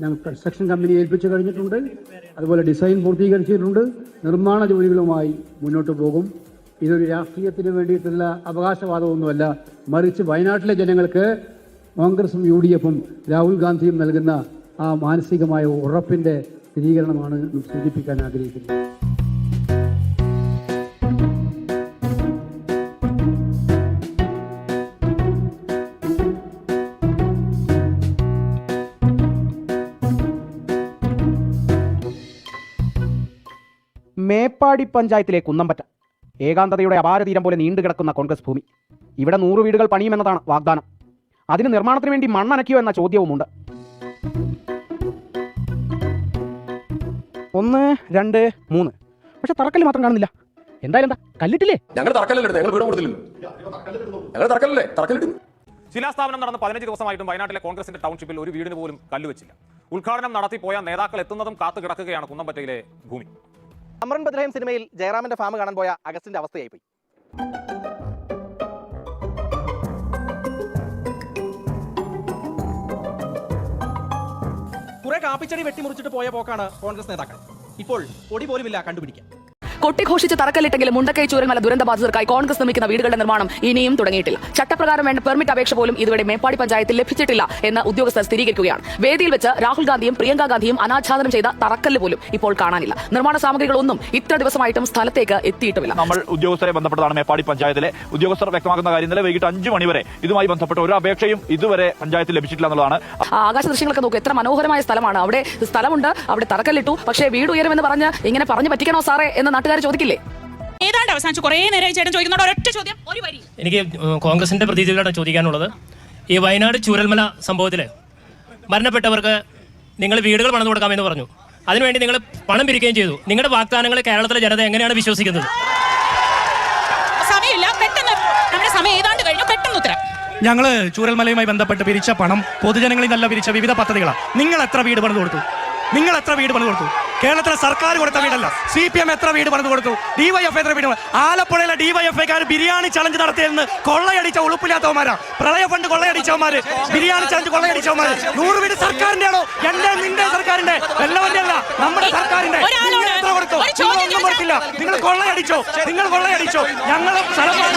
ഞങ്ങൾ construction company ഏൽപ്പിച്ചു കഴിഞ്ഞിട്ടുണ്ട്. അതുപോലെ ഡിസൈൻ പൂർത്തീകരിച്ചിട്ടുണ്ട്. നിർമ്മാണ ജോലികളുമായി മുന്നോട്ട് പോകും. ഇതൊരു രാഷ്ട്രീയത്തിന് വേണ്ടിയിട്ടുള്ള അവകാശവാദമൊന്നുമല്ല, മറിച്ച് വയനാട്ടിലെ ജനങ്ങൾക്ക് കോൺഗ്രസും UDFും രാഹുൽ ഗാന്ധിയും നൽകുന്ന ആ മാനസികമായ ഉറപ്പിൻ്റെ സ്ഥിരീകരണമാണ് സൂചിപ്പിക്കാൻ ആഗ്രഹിക്കുന്നത്. മേപ്പാടി പഞ്ചായത്തിലെ കുന്നമ്പറ്റ ഏകാന്തതയുടെ അപാരതീരം പോലെ നീണ്ടുകിടക്കുന്ന കോൺഗ്രസ് ഭൂമി. ഇവിടെ 100 വീടുകൾ പണിയുമെന്നതാണ് വാഗ്ദാനം. അതിന് നിർമ്മാണത്തിന് വേണ്ടി മണ്ണനക്കിയോ എന്ന ചോദ്യവുമുണ്ട്. 1, 2, 3 പക്ഷെ തറക്കല്ല് മാത്രം കാണുന്നില്ല. എന്തായാലും കല്ലിട്ടില്ലേ? ശിലാസ്ഥാപനം നടന്ന 15 ദിവസമായിട്ടും വയനാട്ടിലെ കോൺഗ്രസിന്റെ ടൗൺഷിപ്പിൽ ഒരു വീടിന് പോലും കല്ലുവെച്ചില്ല. ഉദ്ഘാടനം നടത്തിപ്പോയ നേതാക്കൾ എത്തുന്നതും കാത്തു കിടക്കുകയാണ് കുന്നമ്പറ്റയിലെ ഭൂമി. അമറൻ ബദ്രഹീം സിനിമയിൽ ജയറാമിന്റെ ഫാം കാണാൻ പോയ അഗസ്റ്റിന്റെ അവസ്ഥയായിപ്പോയി. കുറെ കാപ്പിച്ചെടി വെട്ടിമുറിച്ചിട്ട് പോയ പോക്കാണ് കോൺഗ്രസ് നേതാക്കൾ. ഇപ്പോൾ പൊടി പോലുമില്ല കണ്ടുപിടിക്കാൻ. കൊട്ടിഘോഷിച്ച് തറക്കല്ലിട്ടെങ്കിലും മുണ്ടക്കൈ ചൂരൽമല ദുരന്തബാധിതർക്കായി കോൺഗ്രസ് നിർമ്മിക്കുന്ന വീടുകളുടെ നിർമ്മാണം ഇനിയും തുടങ്ങിയിട്ടില്ല. ചട്ടപ്രകാരം വേണ്ട പെർമിറ്റ് അപേക്ഷ പോലും ഇതുവരെ മേപ്പാടി പഞ്ചായത്തിൽ ലഭിച്ചിട്ടില്ല എന്ന് ഉദ്യോഗസ്ഥർ സ്ഥിരീകരിക്കുകയാണ്. വേദിയിൽ വെച്ച് രാഹുൽ ഗാന്ധിയും പ്രിയങ്ക ഗാന്ധിയും അനാച്ഛാദനം ചെയ്ത തറക്കല്ല് പോലും ഇപ്പോൾ കാണാനില്ല. നിർമ്മാണ സാമഗ്രികളൊന്നും ഇത്ര ദിവസമായിട്ടും സ്ഥലത്തേക്ക് എത്തിയിട്ടുമില്ല. നമ്മൾ ഉദ്യോഗസ്ഥരെ ബന്ധപ്പെട്ടതാണ് മേപ്പാടി പഞ്ചായത്തിലെ ഉദ്യോഗസ്ഥർ വ്യക്തമാക്കുന്ന കാര്യം. ഇന്നലെ വൈകിട്ട് 5 മണി വരെ ഇതുമായി ബന്ധപ്പെട്ട ഒരു അപേക്ഷയും ഇതുവരെ പഞ്ചായത്തിൽ ലഭിച്ചിട്ടില്ല എന്നുള്ളതാണ്. ആകാശ ദൃശ്യങ്ങളൊക്കെ നോക്കൂ, എത്ര മനോഹരമായ സ്ഥലമാണ്. അവിടെ സ്ഥലമുണ്ട്, അവിടെ തറക്കല്ലിട്ടു, പക്ഷേ വീട് ഉയരുമെന്ന് പറഞ്ഞ് ഇങ്ങനെ പറഞ്ഞു പറ്റിക്കണോ സാറേ എന്ന് നാട്ടുകാർ ചോദിക്കില്ലേ? ഏതാണ്ട് അവസാനിച്ചു. കുറേ നേരമായി ചേട്ടൻ ചോദിക്കുന്നോട് ഒരൊറ്റ ചോദ്യം, ഒരു വരി. എനിക്ക് കോൺഗ്രസിന്റെ പ്രതിനിധികളോട് ചോദിക്കാനുള്ളത്, ഈ വയനാട് ചൂരൽമല സംഭവത്തിൽ മരണപ്പെട്ടവർക്ക് നിങ്ങൾ വീടുകൾ പണിത് കൊടുക്കാമെന്ന് പറഞ്ഞു. അതിനുവേണ്ടി നിങ്ങൾ പണം പിരിക്കുകയും ചെയ്തു. നിങ്ങളുടെ വാഗ്ദാനങ്ങളെ കേരളത്തിലെ ജനത എങ്ങനെയാണ് വിശ്വസിക്കുന്നത്? സമയമില്ല, പെട്ടെന്ന് നമ്മുടെ സമയം ഏതാണ്ട് കഴിഞ്ഞു, പെട്ടെന്ന് ഉത്തരം. ഞങ്ങൾ ചൂരൽമലയുമായി ബന്ധപ്പെട്ട് പിരിച്ച പണം പൊതുജനങ്ങളിൽ നല്ല പിരിച്ച വിവിധ പദ്ധതികളാണ്. നിങ്ങൾ എത്ര വീട് പണിത് കൊടുത്തു? നിങ്ങൾ എത്ര വീട് പണിത് കൊടുത്തു? കേരളത്തിലെ സർക്കാർ കൊടുത്ത വീടല്ല. CPM എത്ര വീട് പണിത് കൊടുത്തു? DYF എത്ര വീട്? ആലപ്പുഴയിലെ DYFക്കാർ ബിരിയാണി ചലഞ്ച് നടത്തിയെന്ന് കൊള്ളയടിച്ച ഉളുപ്പില്ലാത്തവന്മാരാ. പ്രളയ ഫണ്ട് കൊള്ളയടിച്ചവന്മാര്, ബിരിയാണി ചലഞ്ച് കൊള്ളയടിച്ചവന്മാര്. 100 വീട് സർക്കാരിന്റെയാണോ? എന്റെ നിന്റെ സർക്കാരിന്റെ, എല്ലാവരുടെ അല്ല, നമ്മുടെ സർക്കാരിന്റെ. എത്ര കൊടുത്തു? ഒന്നും കൊടുത്തില്ല. നിങ്ങൾ കൊള്ളയടിച്ചോ? ഞങ്ങൾ സർക്കാർ